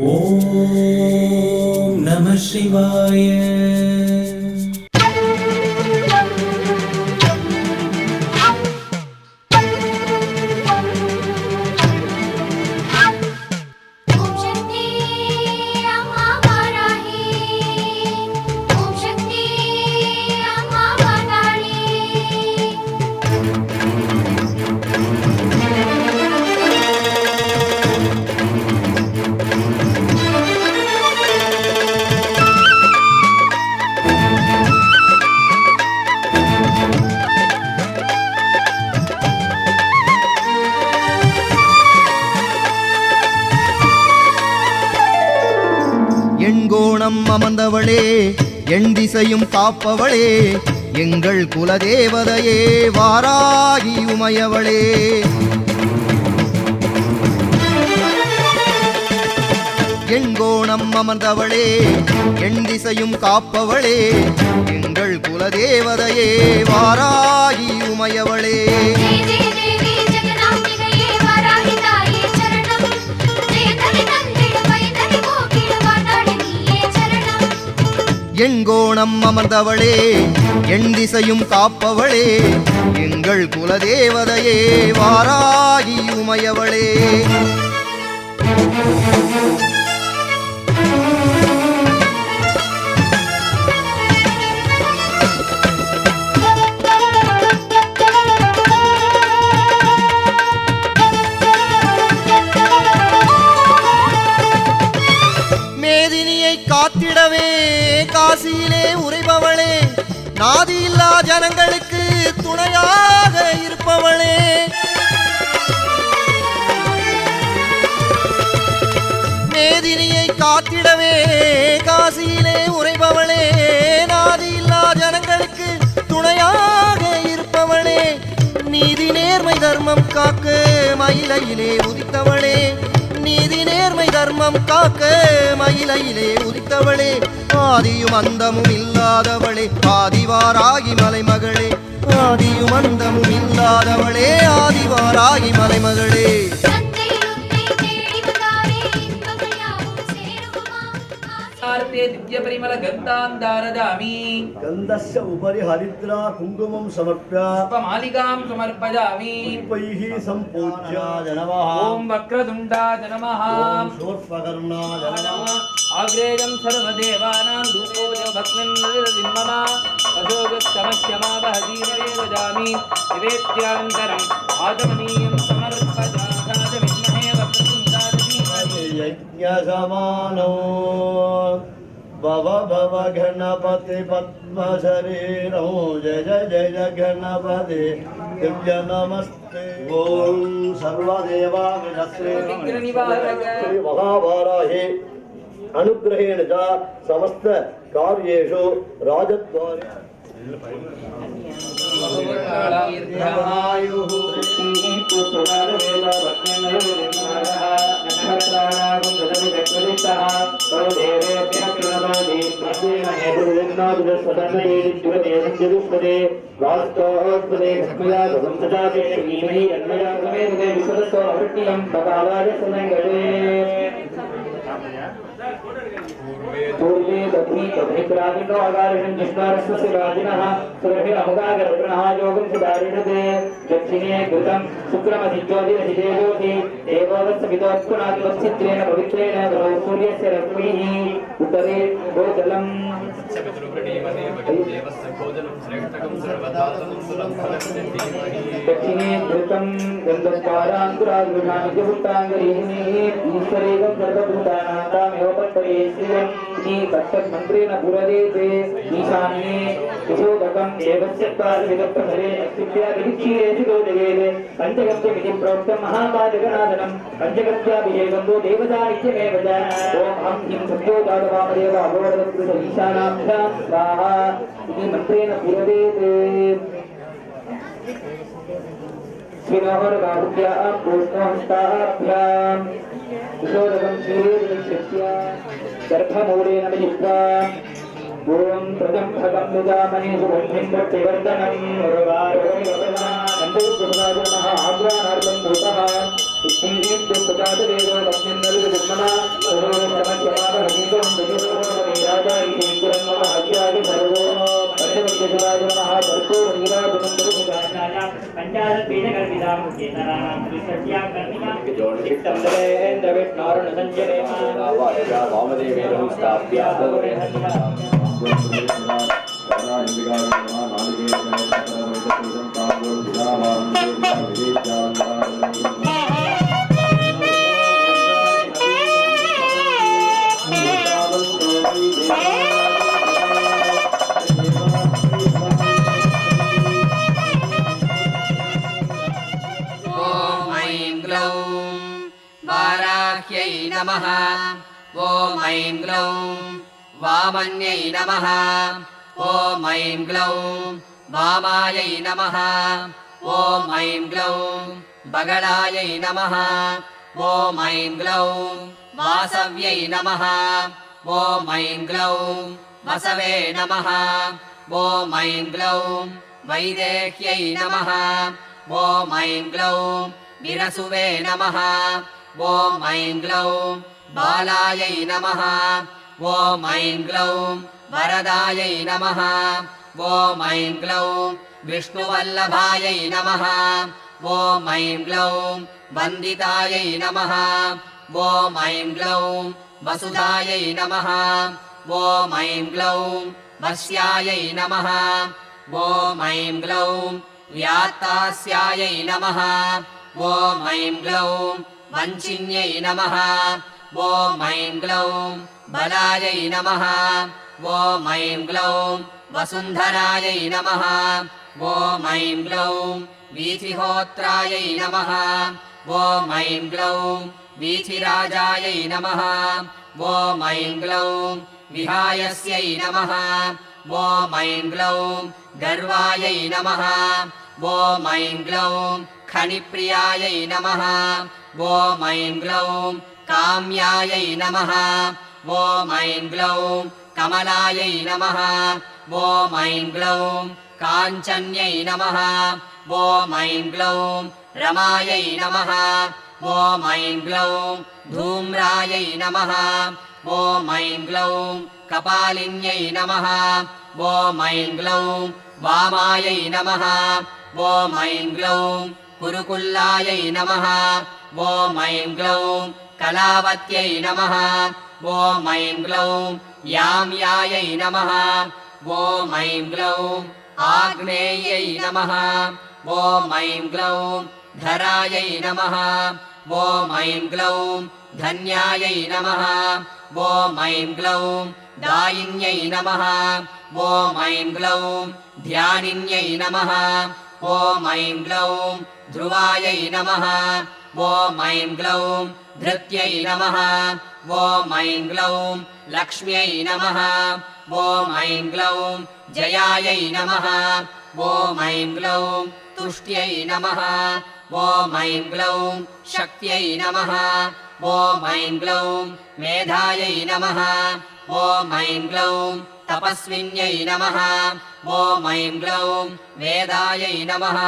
ஓம் நம சிவாய. எண்கோணம் அமர்ந்தவளே, எண் திசையும் காப்பவளே, எங்கள் குலதேவதையே வாராகி உமையவளே. எண்கோணம் அமர்ந்தவளே, எண் திசையும் காப்பவளே, எங்கள் குலதேவதையே வாராகி உமையவளே. எண்கோணம் அமர்ந்தவளே, எண் திசையும் காப்பவளே, எங்கள் குலதேவதையே வாராகி உமையவளே. மேதினியை காத்திடவே காசியிலே உரைபவளே, நாதியில்லா ஜனங்களுக்கு துணையாக இருப்பவளே. மேதினியை காத்திடவே காசியிலே உரைபவளே, நாதியில்லா ஜனங்களுக்கு துணையாக இருப்பவளே. நீதி நேர்மை தர்மம் காக்க மயிலையிலே உதித்தவளே, நீதி நேர்மை தர்மம் காக்க மயிலையிலே உதித்தவளே. ஆதியும் அந்தமும் இல்லாதவளே, ஆதிவாராகி மலைமகளே, ஆதியும் அந்தமும் இல்லாதவளே, ஆதிவாராகி மலைமகளே. दिव्य परिमल गन्धान्दारदामि गन्धस्य उपरि हरिद्रा कुङ्कुमं समर्प्य पुष्पमालिकां समर्पयामि पुष्पैः सम्पूज्य नमः। ॐ वक्रतुण्डाय नमः, ॐ शूर्पकर्णाय नमः। आग्रेयं सर्वदेवानां धूपोज भक्तिर्मम अशोकस्तमस्यमावहतीमवेदजामि निवेद्यानन्तरम् आचमनीयं समर्पयामि विद्महे वक्रतुण्डाय धीमहि। यज्ञसमानो भव भव गणपति पद्मशरीरौ जय जय जय गणपति दिव्य नमस्ते। ॐ सर्वदेवाश्री महावाराहे अनुग्रहेण च समस्त कार्येषु राजद्वारे पूर्वे दक्षिणे दक्षिणादिनो आगारिणं जिष्णारस्य राजिनः सुरभि अमुदागर्भणः योगं सुदारिणते दक्षिणे कृतं शुक्रमधिज्योतिरधिदेवोति देवोदस्य विदोत्कुणादिवश्चित्रेण पवित्रेण सूर्यस्य रश्मिः उत्तरे गोजलम् दक्षिणे कृतं गन्धद्वारान्तरागुणानित्यभूताङ्गरीहिणीः ईश्वरेकं सर्वभूतानां तामेव पट्टये श्रियं तत्तन्मन्त्रेण पुरदेते ईशान्ये यशोदकं देवस्य पार्विदप्रहरे अक्षिप्यादिक्षीरे शिरो जगेते पञ्चगत्यमिति प्रोक्तं महापादकनादनं पञ्चगत्याभिषेकं वो देवता नित्यमेव च ॐ हं हिं सत्योदातवामदेव अभवदत्कृत ईशानाभ्यां स्वाहा इति मन्त्रेण पुरदेते श्रीनोहरगाहुभ्यां पूष्णोहस्ताभ्यां किशोरकं श्रीवेदनिक्षिप्य गर्भमूलेन विजित्वा ॐ प्रजम्भकं निजामहे सुगन्धिं भट्टिवर्धनं नन्दोत्सवाजनः आग्रानार्दं भूतः इत्थीं दुःखजातवेदो लक्ष्मीं नरुजन्मना शिवाय नमः कर्पूरनीराजनं दर्शयामि पंचाशत्पीठकल्पितां केतराणां त्रिसत्यां कर्मिकां वामदेवेन स्थाप्य वाराह्यै नमः ॐ ऐं ग्लौं वामन्यै नमः ॐ ऐं ग्लौं वामायै नमः ॐ ऐं ग्लौं बगलायै नमः ॐ ऐं ग्लौं वासव्यै नमः ॐ ऐं ग्लौं वसवे नमः ॐ ऐं ग्लौं वैदेह्यै नमः ॐ ऐं ग्लौं विरसुवे नमः ॐ ऐं ग्लौं बालायै नमः ॐ ऐं ग्लौं वरदायै नमः ॐ ऐं ग्लौं विष्णुवल्लभायै नमः ॐ ऐं ग्लौं वन्दितायै नमः ॐ ऐं ग्लौं वसुधायै नमः ॐ ऐं ग्लौं वस्यायै नमः ॐ ऐं ग्लौं व्यात्तास्यायै नमः ॐ ऐं ग्लौं वञ्चिन्यै नमः ॐ ऐं ग्लौं बलायै नमः ॐ ऐं ग्लौं वसुन्धरायै नमः ॐ ऐं ग्लौं वीथिहोत्रायै नमः ॐ ऐं ग्लौं वीथिराजायै नमः ॐ ऐं ग्लौं विहायस्यै नमः ॐ ऐं ग्लौं गर्वायै नमः ॐ ऐं ग्लौं खनिप्रियायै नमः ॐ ऐं ग्लौं काम्यायै नमः ॐ ऐं ग्लौं कमलायै नमः ॐ ऐं ग्लौं काञ्चन्यै नमः ॐ ऐं ग्लौं रमायै नमः ॐ ऐं ग्लौं धूम्रायै नमः ॐ ऐं ग्लौं कपालिन्यै नमः ॐ ऐं ग्लौं वामायै नमः ॐ ऐं ग्लौं कुरुकुल्लायै नमः ॐ ऐं ग्लौं कलावत्यै नमः ॐ ऐं ग्लौं याम्यायै नमः ॐ ऐं ग्लौं आग्नेयै नमः ॐ ऐं ग्लौं धरायै नमः ॐ ऐं ग्लौं धन्यायै नमः ॐ ऐं ग्लौं दायिन्यै नमः ॐ ऐं ग्लौं ध्यानिन्यै नमः ॐ ऐं ग्लौं ध्रुवायै नमः ॐ ऐं ग्लौं धृत्यै नमः ॐ ऐं ग्लौं लक्ष्म्यै नमः ॐ ऐं ग्लौं जयायै नमः ॐ ऐं ग्लौं तुष्ट्यै नमः ॐ ऐं ग्लौं शक्त्यै नमः ॐ ऐं ग्लौं मेधायै नमः ॐ ऐं ग्लौं तपस्विन्यै नमः ॐ ऐं ग्लौं वेदायै नमः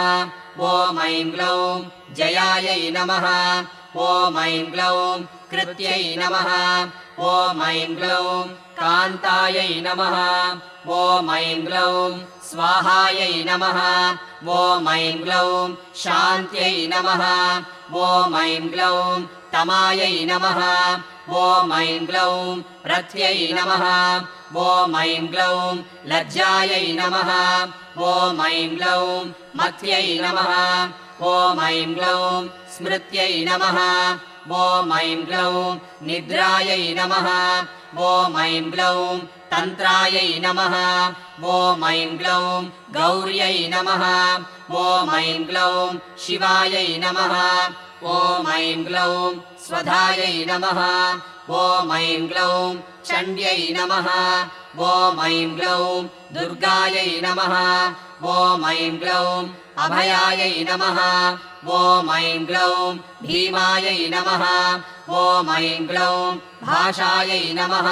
ॐ ऐं ग्लौं जयायै नमः ॐ ऐं ग्लौं कृत्यै नमः ॐ ऐं ग्लौं कान्तायै नमः ॐ ऐं ग्लौं स्वाहायै नमः ॐ ऐं ग्लौं शान्त्यै नमः ॐ ऐं ग्लौं तमायै नमः ॐ ऐं ग्लौं रथ्यै नमः ॐ ऐं ग्लौं लज्जायै नमः ॐ ऐं ग्लौं मथ्यै नमः ॐ ऐं ग्लौं स्मृत्यै नमः ॐ ऐं ग्लौं निद्रायै नमः ॐ ऐं ग्लौं तन्त्रायै नमः ॐ ऐं ग्लौं गौर्यै नमः ॐ ऐं ग्लौं शिवायै नमः ॐ ऐं ग्लौं स्वधायै नमः ॐ ऐं ग्लौं चण्ड्यै नमः ॐ ऐं ग्लौं दुर्गायै नमः ॐ ऐं ग्लौं अभयायै नमः ॐ ऐं ग्लौं भीमायै नमः ॐ ऐं ग्लौं भाषायै नमः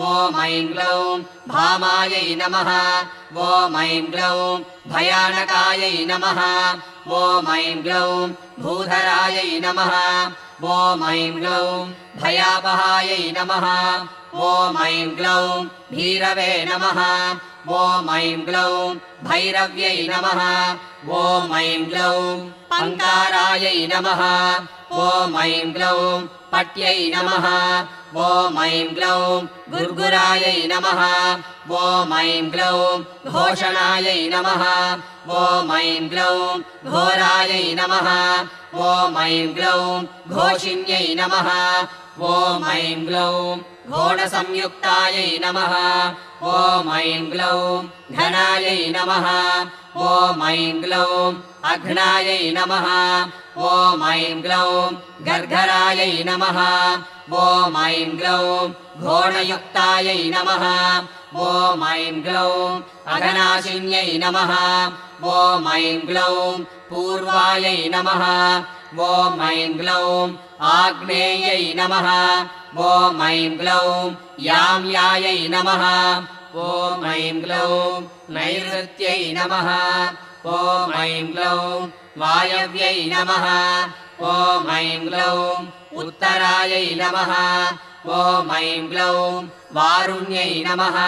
ॐ ऐं ग्लौं भामायै नमः ॐ ऐं ग्लौं भयानकायै नमः ॐ ऐं ग्लौं भूधरायै नमः ॐ ऐं ग्लौं भयापहायै नमः ॐ ऐं ग्लौं भीरवे नमः ॐ ऐं ग्लौं भैरव्यै नमः ॐ ऐं ग्लौं पङ्कारायै नमः ॐ ऐं ग्लौं पट्यै नमः ॐ ऐं ग्लौं गुर्गुरायै नमः ॐ ऐं ग्लौं घोषणायै नमः ॐ ऐं ग्लौं घोरायै नमः ॐ ऐं ग्लौं घोषिण्यै नमः ॐ ऐं ग्लौं घोडसंयुक्तायै नमः ॐ ऐं ग्लौं घनायै नमः ॐ ऐं ग्लौं अघ्नायै नमः ॐ ऐं ग्लौं गर्गरायै नमः ॐ ऐं ग्लौं घोणयुक्तायै नमः ॐ ऐं ग्लौं अघनाशिन्यै नमः ॐ ऐं ग्लौं पूर्वायै नमः ॐ ऐं ग्लौं आग्नेयै नमः ॐ ऐं ग्लौं याम्यायै नमः ॐ ऐं ग्लौं नैऋत्यै नमः ॐ ऐं ग्लौं वायव्यै नमः ॐ ऐं ग्लौं उत्तरायै नमः ॐ ऐं ग्लौं वारुण्यै नमः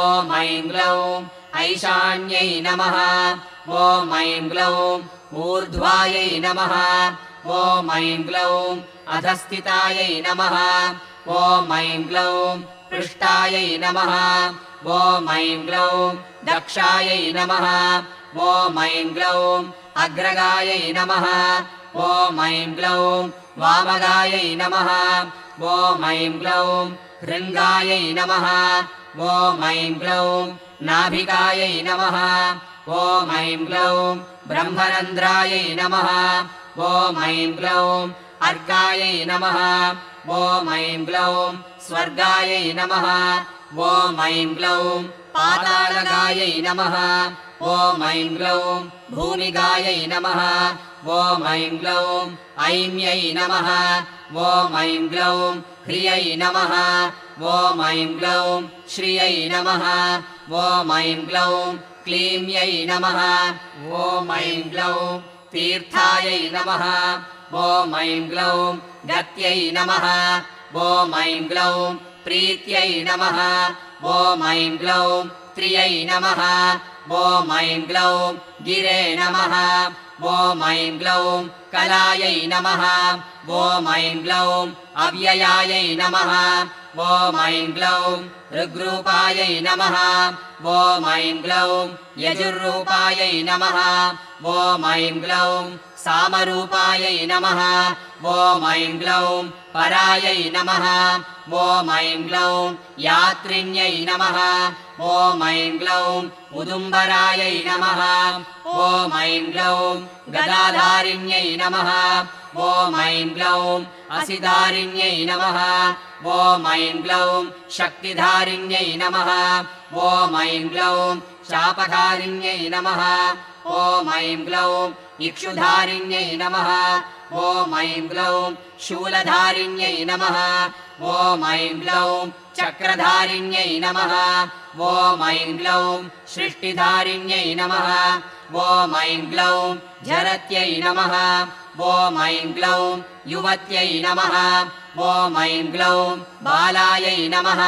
ॐ ऐं ग्लौं ऐशान्यै नमः ॐ ऐं ग्लौं ऊर्ध्वायै नमः ॐ ऐं ग्लौं अधस्थितायै नमः ॐ ऐं ग्लौं पृष्ठायै नमः ॐ ऐं ग्लौं दक्षायै नमः ॐ ऐं ग्लौं अग्रगायै नमः ॐ ऐं ग्लौं वामगायै नमः ॐ ऐं ग्लौं हृङ्गायै नमः ॐ ऐं ग्लौं नाभिकायै नमः ॐ ऐं ग्लौं ब्रह्मरन्ध्रायै नमः ॐ ऐं ग्लौं अर्कायै नमः ॐ ऐं ग्लौं स्वर्गायै नमः ॐ ऐं ग्लौं पातालगायै नमः ॐ ऐं ग्लौं भूमिगायै नमः ॐ ऐं ग्लौं ऐम्यै नमः ॐ ऐं ग्लौं ह्रियै नमः ॐ ऐं ग्लौं श्रियै नमः ॐ ऐं ग्लौं क्लीम्यै नमः ॐ ऐं ग्लौं तीर्थायै नमः ॐ ऐं ग्लौं गत्यै नमः ॐ ऐं ग्लौं प्रीत्यै नमः ॐ ऐं ग्लौं त्रियै नमः ॐ ऐं ग्लौं गिरे नमः ॐ ऐं ग्लौं कलायै नमः ॐ ऐं ग्लौं अव्ययायै नमः ॐ ऐं ग्लौं ऋग्रूपायै नमः ॐ ऐं ग्लौं यजुर्रूपायै नमः ॐ ऐं ग्लौं सामरूपायै नमः ॐ ऐं ग्लौं परायै नमः ॐ ऐं ग्लौं यात्रिण्यै नमः ॐ ऐं ग्लौं उदुम्बरायै नमः ॐ ऐं ग्लौं गदाधारिण्यै नमः ॐ ऐं ग्लौं असिधारिण्यै नमः ॐ ऐं ग्लौं शक्तिधारिण्यै नमः ॐ ऐं ग्लौं शापधारिण्यै नमः ॐ ऐं ग्लौं इक्षुधारिण्यै नमः ॐ ऐं ग्लौं शूलधारिण्यै नमः ॐ ऐं ग्लौं चक्रधारिण्यै नमः ॐ ऐं ग्लौं सृष्टिधारिण्यै नमः ॐ ऐं ग्लौं झरत्यै नमः ॐ ऐं ग्लौं युवत्यै नमः ॐ ऐं ग्लौं बालायै नमः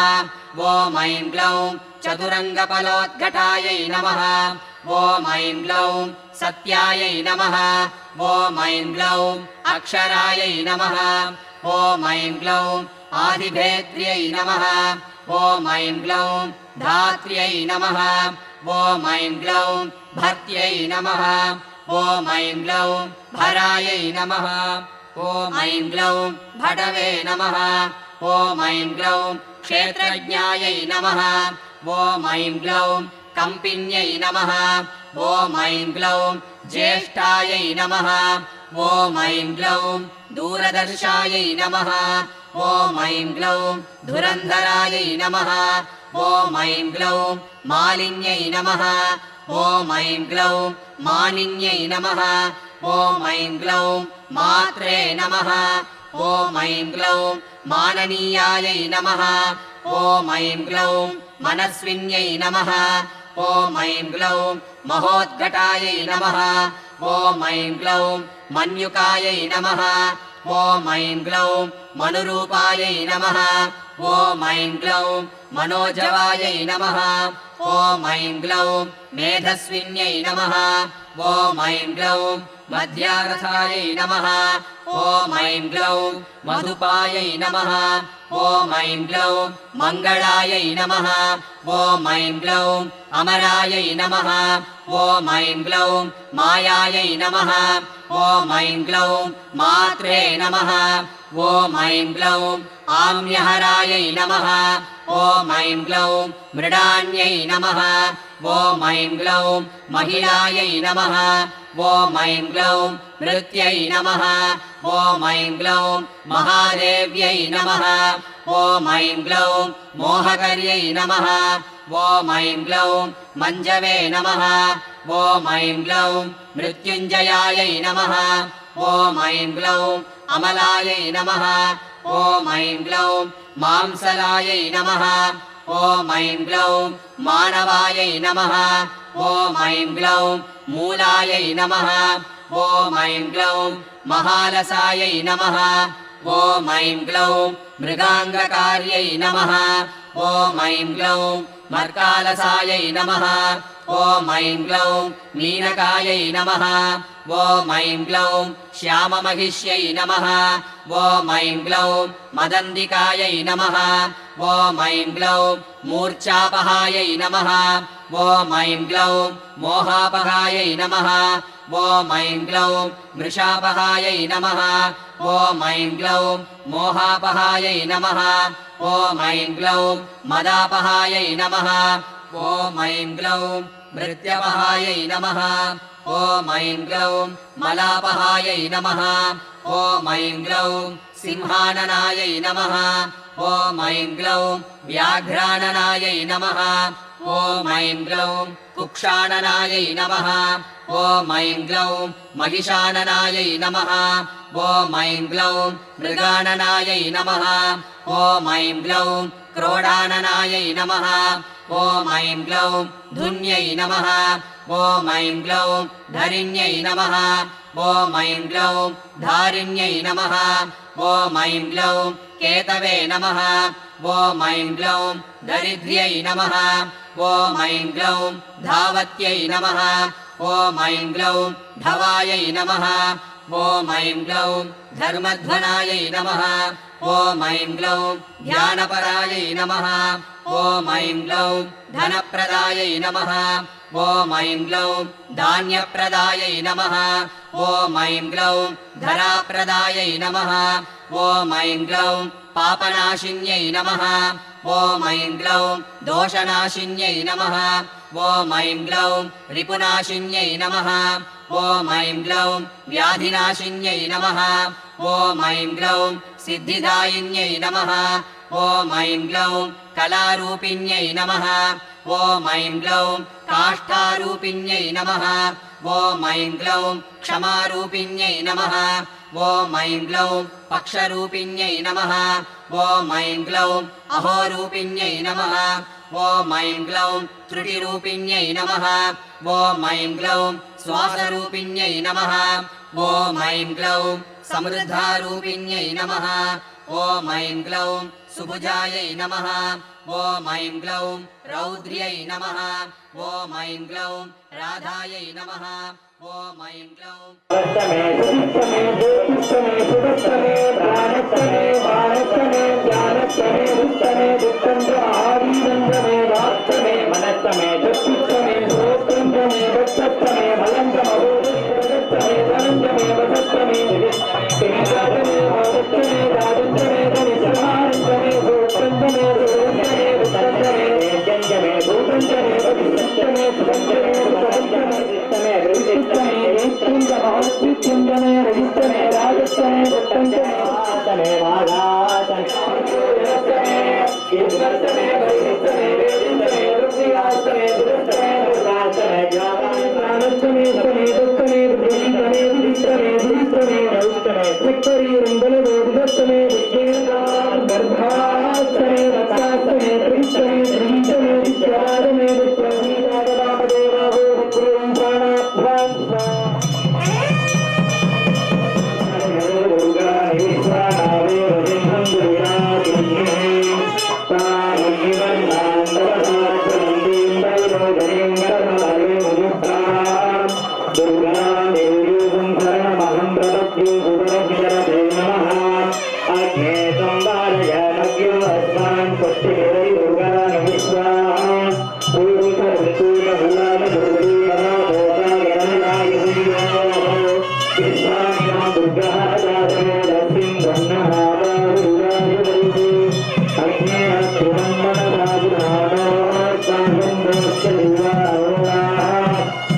ॐ ऐं ग्लौं चतुरङ्गफलोद्घटायै नमः ॐ ऐं ग्लौं सत्यायै नमः ॐ ऐं ग्लौं अक्षरायै नमः ॐ ऐं ग्लौं आदिभेद्र्यै नमः ॐ ऐं ग्लौं धात्र्यै नमः ॐ ऐं ग्लौं भर्त्यै नमः ॐ ऐं ग्लौं भरायै नमः ॐ ऐं ग्लौं भटवे नमः ॐ ऐं ग्लौं क्षेत्रज्ञायै नमः ॐ ऐं ग्लौं कम्पिन्यै नमः ॐ ऐं ग्लौं ज्येष्ठायै नमः ॐ ऐं ग्लौं दूरदर्शायै नमः ॐ ऐं ग्लौं धुरन्धरायै नमः ॐ ऐं ग्लौं मालिन्यै नमः ॐ ऐं ग्लौं मानिन्यै नमः ॐ ऐं ग्लौं मात्रे नमः ॐ ऐं ग्लौं माननीयायै नमः ॐ ऐं ग्लौं मनस्विन्यै नमः ॐ ऐं ग्लौं महोद्घटायै नमः ॐ ऐं ग्लौं मन्युकायै नमः ॐ ऐं ग्लौं मनुरूपायै नमः ॐ ऐं ग्लौं मनोजवायै नमः ॐ ऐं ग्लौं मेधस्विन्यै नमः ॐ ऐं ग्लौं मध्यारथायै नमः ॐ ऐं ग्लौं मधुपायै नमः ॐ ऐं ग्लौं मङ्गलायै नमः ॐ ऐं ग्लौं अमरायै नमः ॐ ऐं ग्लौं मायायै नमः ॐ ऐं ग्लौं मात्रे नमः ॐ ऐं ग्लौं आम्यहरायै नमः ॐ ऐं ग्लौं मृडान्यै नमः ॐ ऐं ग्लौं महिलायै नमः ॐ ऐं ग्लौं नृत्यै नमः ॐ ऐं ग्लौं महादेव्यै नमः ॐ ऐं ग्लौं मोहकर्यै नमः ॐ ऐं ग्लौं मञ्जवे नमः ॐ ऐं ग्लौं मृत्युञ्जयायै नमः ॐ ऐं ग्लौं अमलायै नमः ॐ ऐं ग्लौं मांसलायै नमः ॐ ऐं ग्लौं मानवायै नमः ॐ ऐं ग्लौं मूलायै नमः ॐ ऐं ग्लौं महालसायै नमः ॐ ऐं ग्लौं मृगाङ्गकार्यै नमः ॐ ऐं ग्लौं मर्कालसायै नमः ॐ ऐं ग्लौं मीनकायै नमः ॐ ऐं ग्लौं श्याममहिष्यै नमः ॐ ऐं ग्लौं मदन्दिकायै नमः ॐ ऐं ग्लौं मूर्च्छापहायै नमः ॐ ऐं ग्लौं मोहापहायै नमः ॐ ऐं ग्लौं मृषापहायै नमः ॐ ऐं ग्लौं मोहापहायै नमः ॐ ऐं ग्लौं मदापहायै नमः ॐ ऐं ग्लौं मृत्यपहायै नमः ॐ ऐं ग्लौं मलापहायै नमः ॐ ऐं ग्लौं सिंहाननायै नमः ॐ ऐं ग्लौं व्याघ्राननायै नमः ॐ ऐं ग्लौं कुक्षाणनायै नमः ॐ ऐं ग्लौं महिषाननायै नमः ॐ ऐं ग्लौं मृगाननायै नमः ॐ ऐं ग्लौं क्रोडाननायै नमः ॐ ऐं ग्लौं धुन्यै नमः ॐ ऐं ग्लौं धरिण्यै नमः ॐ ऐं ग्लौं धारिण्यै नमः ॐ ऐं ग्लौं केतवे नमः ॐ ऐं ग्लौं दरिद्र्यै नमः ॐ ऐं ग्लौं धावत्यै नमः ॐ ऐं ग्लौं धवायै नमः ॐ ऐं ग्लौं धर्मध्वनायै नमः ॐ ऐं ग्लौं ध्यानपरायै नमः ॐ ऐं ग्लौं धनप्रदायै नमः ॐ ऐं ग्लौं धान्यप्रदायै नमः ॐ ऐं ग्लौं धराप्रदायै नमः ॐ ऐं ग्लौं पापनाशिन्यै नमः ॐ ऐं ग्लौं दोषनाशिन्यै नमः ॐ ऐं ग्लौं रिपुनाशिन्यै नमः ॐ ऐं ग्लौं व्याधिनाशिन्यै नमः ॐ ऐं ग्लौं सिद्धिदायिन्यै नमः ॐ ऐं ग्लौं कलारूपिण्यै नमः ॐ ऐं ग्लौं काष्ठारूपिण्यै नमः ॐ ऐं ग्लौं क्षमारूपिण्यै नमः ॐ ऐं ग्लौं पक्षरूपिण्यै नमः ॐ ऐं ग्लौं अहोरूपिण्यै नमः ॐ ऐं ग्लौं त्रुटिरूपिण्यै नमः ॐ ऐं ग्लौं श्वासरूपिण्यै नमः ॐ ऐं ग्लौं समृद्धारूपिण्यै नमः ॐ ऐं ग्लौं सुभुजायै नमः ॐ ऐं ग्लौं रौद्र्यै नमः ॐ ऐं ग्लौं राधायै नमः ॐ ऐं ग्लौं वर्तमे सुदिष्टमे ज्योतिष्टमे सुदष्टमे प्राणष्टमे बाणष्टमे ज्ञानष्टमे उत्तमे दुष्टमे आवीरञ्जमे वाक्तमे मनस्तमे चक्षुष्टमे श्रोत्रञ्जमे वक्षस्तमे मलञ्जमे भोजने धनञ्जमे वसस्तमे तेजाजमे वादस्तमे राजञ्जमे धनिष्ठमानञ्जमे भोक्तञ्जमे सुरञ्जमे वृत्तञ्जमे वेद्यञ्जमे भूतञ्जमे वदिष्टञ्जमे सुरञ्जमे सुपञ्जमे विष्टमे वृत्तिष्टमे वेत्तञ्जमे रजिष्टमे राजस्थमे वृत्तञ्जमे वासमे वाघासमे कीर्तनस्तमे वैदिष्टमे वेदिष्टमे रुद्रियास्तमे दुरस्तमे दुर्गास्तमे ज्ञानास्तमे स्तमे दुष्टमे बुद्धिस्तमे बुद्धिस्तमे बुद्धिस्तमे नौस्तमे त्रिक्वरीरम्बले बोधिस्तमे विज्ञानां गर्भास्तमे वत्सास्तमे त्रिस्तमे त्रिस्तमे विद्यारमे विद्याधीरागदापदेवाहो विक्रूं प्राणाभ्यां दुर्गा ईश्वरावे वजिनं दुर्गादिने अस्मान् स्वस्तिभिर् दुर्गान् विश्वाः पूर्वकर्तूरहुलाम दुर्गीमनाभोगागणनाय विश्वामिना दुर्गः जातमे दस्मिन् ब्रह्मः बाहुराय वैति अग्नेऽस्तुमं मनसाजुनानो साहं दोष्टनिवारोणाः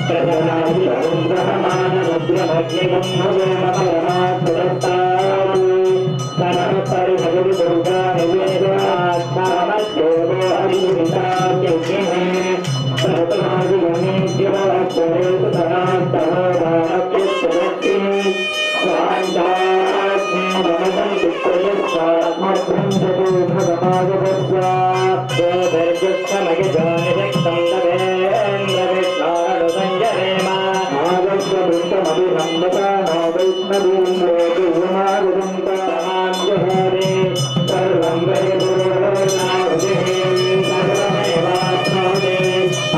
प्रजनाभिषं ब्रह्मानमुद्रमग्निगं भवेमपरमात्मदत्तात् तनः परिभगवति दुर्गा निवेदनात्मानस्योगो हरिवितात्यज्ञः सर्वमादिगणेभ्यः तनास्तः भावप्युत्तरक्ति स्वान्तात्मे मनसं चित्तयस्वात्मभ्रंशतो भगवाजवस्वा गोदर्जुत्तमयजानिशक्तं दवेन्द्रविष्णानुसञ्जरेम आगस्ववृत्तमभिसम्मता नो वैष्णवीं लोकयुमागुरुन्तामां जहारे सर्वं वैभोगनाहुतिः सर्वमेवाप्नोति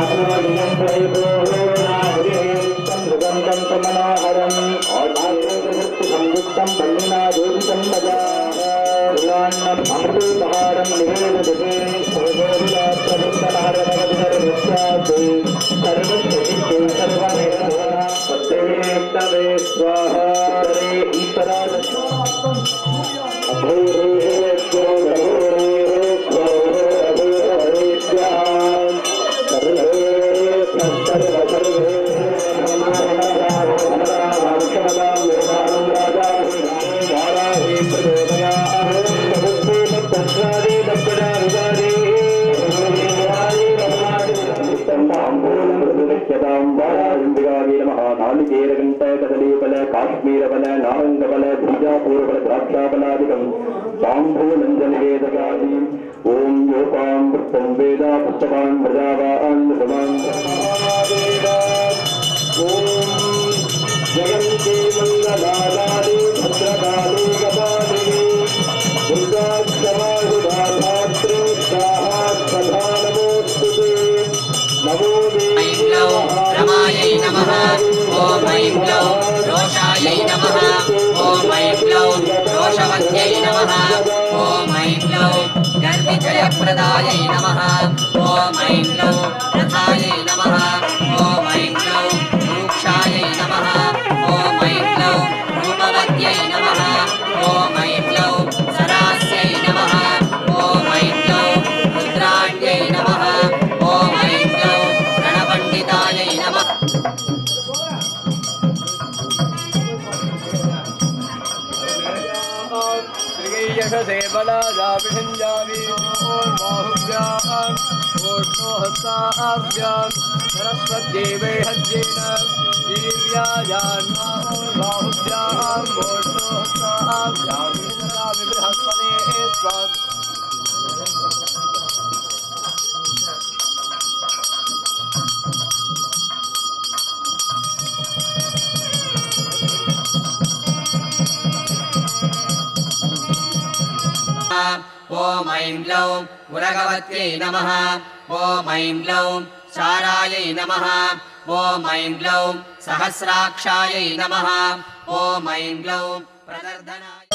अथोदिनं वैभोगनाहुतिः संसुगन्धं च मनोहरम् आयुर्वेदसंयुक्तं पल्लिना जोदितं मजान्नम् अमृतोपहारं निवेदते सर्वोल्लासमुत्तमहरभगवद्गर्भस्यात् सर्वस्वचित्ते सर्वमेव सत्यमेतवे स्वाहा हरे ईश्वराय अभूरेभ्यो गभूरेभ्यो अभूरेभ्याम् सर्वे नालिकेरगंटकदलीफल काश्मीरफल नारंगफल बीजापुरफल द्राक्षाफलादिकं ताम्बूलञ्जनवेदकादि ओं योपां पुष्पं वेद पुष्पवान् प्रजावान् समान् ओं जयन्ती मङ्गलालादि भद्रकाली कपालिनी दुर्गाक्षमायुधाधात्री स्वाहा सदा नमोऽस्तुते नमो ऐं ग्लौं रमायै नमः ॐ ऐं ग्लौं रोषायै नमः ॐ ऐं ग्लौं रोषवत्यै नमः ॐ ऐं ग्लौं गर्भिजयप्रदायै नमः ॐ ऐं ग्लौं रथायै नमः ॐ ऐं ग्लौं रूक्षायै नमः ॐ ऐं ग्लौं रूपवत्यै नमः ॐ ऐं ग्लौं सरास्यै नमः ॐ ऐं ग्लौं रुद्राण्यै नमः ॐ ऐं ग्लौं रणपण्डितायै नमः यशसे बलाजाभिषञ्जामि बाहुभ्याम् ओष्णोहस्ताभ्याम् सरस्वत्येवै हज्येन वीर्यायान्मा बाहुभ्याम् ओष्णोहस्ताभ्याम् विन्ददामि बृहस्पते स्वाम् ॐ ऐं ग्लौं उरगवत्यै नमः ॐ ऐं ग्लौं चारायै नमः ॐ ऐं ग्लौं सहस्राक्षायै नमः ॐ ऐं ग्लौं प्रदर्दनाय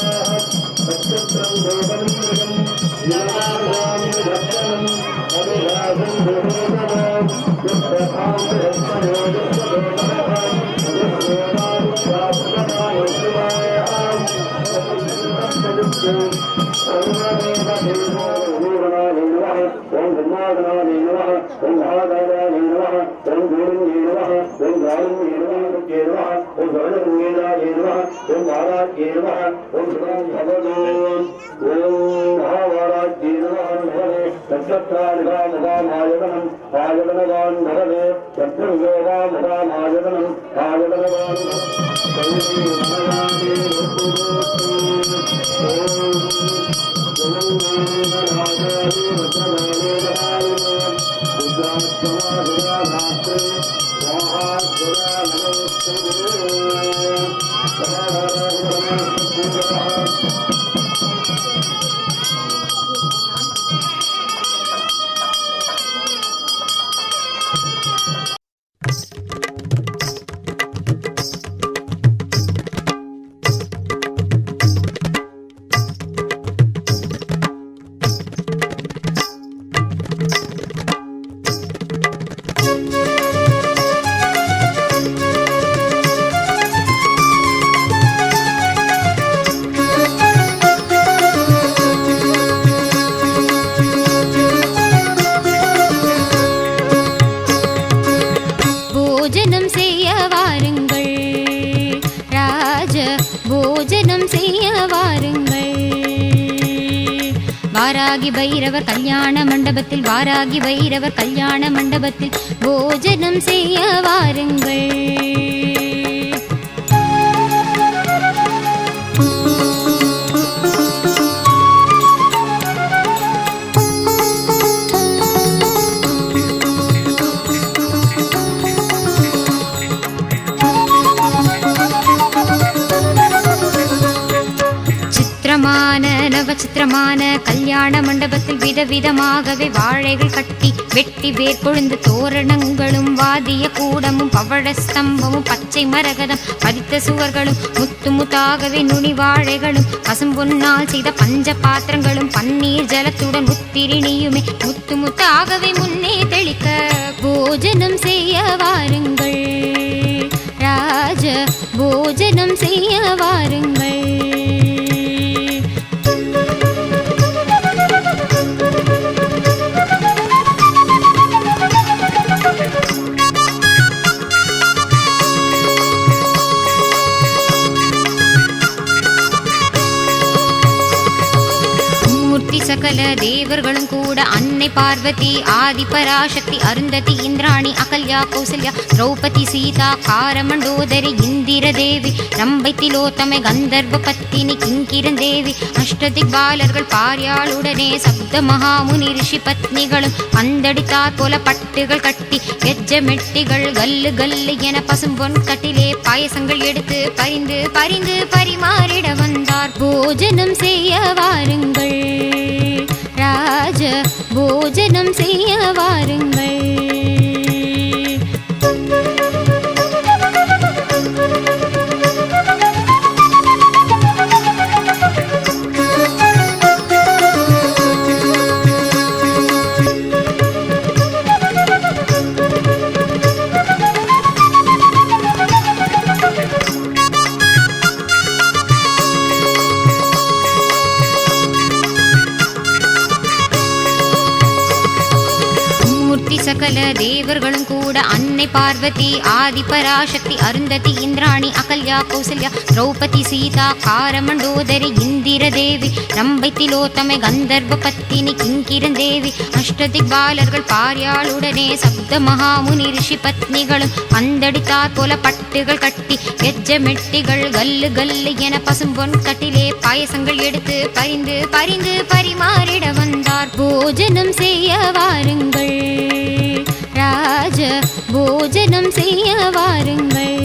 வாராகி பைரவர் கல்யாண மண்டபத்தில் வாராகி பைரவர் கல்யாண மண்டபத்தில் போஜனம் செய்ய வாருங்கள். நவச்சித்திரமான கல்யாண மண்டபத்தில் விதவிதமாகவே வாழைகள் கட்டி வெட்டி வேர் கொழுந்து தோரணங்களும் வாதிய கூடமும் பவழ ஸ்தம்பமும் பச்சை மரகதம் பதித்த சுவர்களும் முத்து முத்தாகவே நுனி வாழைகளும் பசும்பொன்னால் செய்த பஞ்ச பாத்திரங்களும் பன்னீர் ஜலத்துடன் முத்திரிணியுமே முத்து முத்தாகவே முன்னே தெளிக்க போஜனம் செய்ய வாருங்கள். ராஜ போஜனம் செய்ய வாருங்கள். சகல தேவர்களும் கூட அன்னை பார்வதி ஆதி பராசக்தி அருந்ததி இந்திராணி அகல்யா கௌசல்யா திரௌபதி சீதா காரமண்டோதரி இந்திர தேவி ரம்பை திலோத்தமை கந்தர்வ பத்தினி கிங்கிரன் தேவி அஷ்டதிக்பாலர்கள் பாரியாளுடனே சப்த மகாமுனி ரிஷி பத்னிகளும் பந்தடித்தாற் போல பட்டுகள் கட்டி கெஜ்ஜமெட்டிகள் கல்லு கல்லு என பசும்பொன் கட்டிலே பாயசங்கள் எடுத்து பரிந்து பரிந்து பரிமாறிட வந்தார். போஜனம் செய்ய வாருங்கள். ராஜ போஜனம் செய்ய வாருங்கள். சகல தேவர்களும் கூட அன்னை பார்வதி ஆதி பராசக்தி அருந்ததி இந்திராணி அகல்யா கௌசல்யா திரௌபதி சீதா காரமண்டோதரி இந்திர தேவி ரம்பை திலோத்தமை கந்தர்வ பத்தினி கிங்கிரன் தேவி அஷ்டதிக்பாலர்கள் பாரியாளுடனே சப்த மகாமுனி ரிஷி பத்னிகளும் பந்தடித்தாற் போல பட்டுகள் கட்டி கெஜ்ஜமெட்டிகள் கல்லு கல்லு என பசும்பொன் கட்டிலே பாயசங்கள் எடுத்து பரிந்து பரிந்து பரிமாறிட வந்தார். போஜனம் செய்ய வாருங்கள். ராஜ போஜனம் செய்ய வாருங்கள்.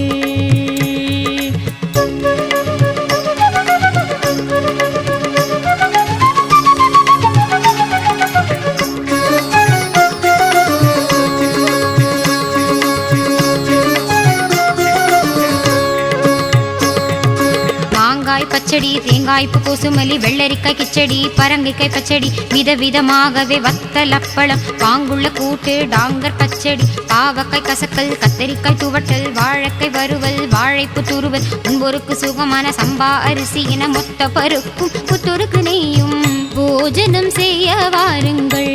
பச்சடி தேங்காய்ப்பு கோசுமலி வெள்ளரிக்காய் கிச்சடி பரங்கிக்காய் பச்சடி விதவிதமாகவே வத்தல் அப்பளம் பாங்குள்ள கூட்டு டாங்கர் பச்சடி பாவக்காய் கசக்கல் கத்தரிக்காய் துவட்டல் வாழைக்காய் வறுவல் வாழைப்பு துருவல் முன்பொருக்கு சுகமான சம்பா அரிசி என மொத்த பருப்பும் புத்தொருக்கு நெய்யும். போஜனம் செய்ய வாருங்கள்.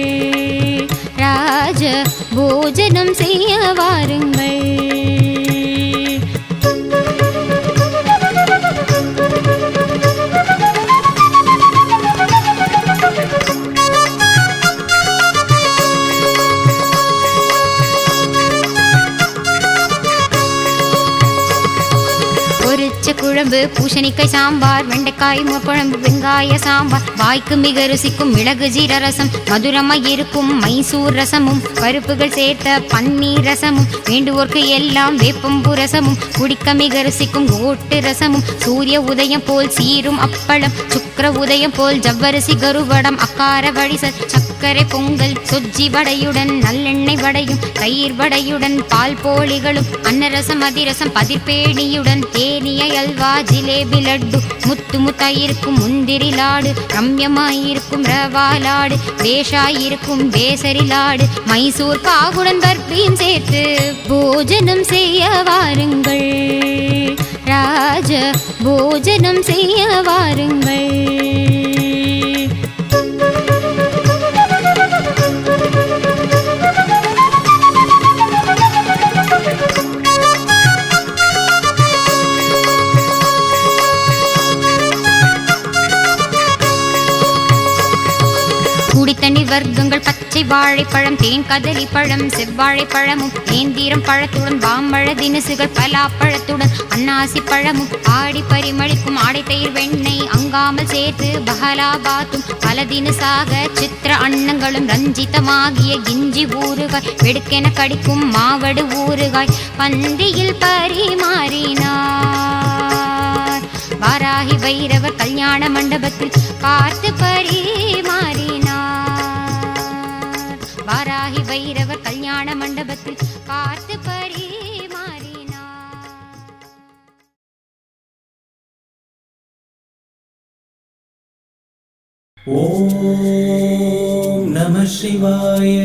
ராஜ போஜனம் செய்ய வாருங்கள். குழம்பு பூசணிக்காய் சாம்பார் வெண்டைக்காய் குழம்பு வெங்காய சாம்பார் வாய்க்கு மிக ருசிக்கும் மிளகு ஜீர ரசம் மதுரமாய் இருக்கும் மைசூர் ரசமும் பருப்புகள் சேர்த்த பன்னீர் ரசமும் வேண்டுவோர்க்கு எல்லாம் வேப்பம்பு ரசமும் குடிக்க மிக ருசிக்கும் ஓட்டு ரசமும் சூரிய உதயம் போல் சீரும் அப்பளம் சுக்கர உதயம் போல் ஜவ்வரிசி கருவடம் அக்கார வழிசல் சர்க்கரை பொங்கல் சொஜ்ஜி வடையுடன் நல்லெண்ணெய் வடையும் தயிர் வடையுடன் பால் போலிகளும் அன்னரசம் அதிரசம் பதிர்பேணியுடன் தேனிய அல்வா ஜிலேபி லட்டு முத்து முத்தாயிருக்கும் முந்திரி லாடு ரம்யமாயிருக்கும் ரவா லாடு பேஷாயிருக்கும் பேசரி லாடு மைசூர் பாகுடன் பர்பியும் சேர்த்து போஜனம் செய்ய வாருங்கள். ராஜ போஜனம் செய்ய வாருங்கள். வர்க்கங்கள் பச்சை வாழைப்பழம் தேன் கதலி பழம் செவ்வாழைப்பழமும் நேந்திரம் பழத்துடன் பாம்பழ தினுசுகள் பலாப்பழத்துடன் அன்னாசி பழமும் ஆடி பரிமளிக்கும் ஆடை தயிர் வெண்ணெய் அங்காமல் சேர்த்து பஹலாபாத்தும் பல தினுசாக சித்திர அன்னங்களும் ரஞ்சிதமாகிய கிஞ்சி ஊறுகாய் வெடுக்கென கடிக்கும் மாவடு ஊறுகாய் பந்தியில் பரிமாறினார். வாராகி வைரவர் கல்யாண மண்டபத்தில் பார்த்து பரிமாறினார். வாராகி வைரவர் கல்யாண மண்டபத்தில் பார்த்து பரிமாறினார். ஓம் நம சிவாய.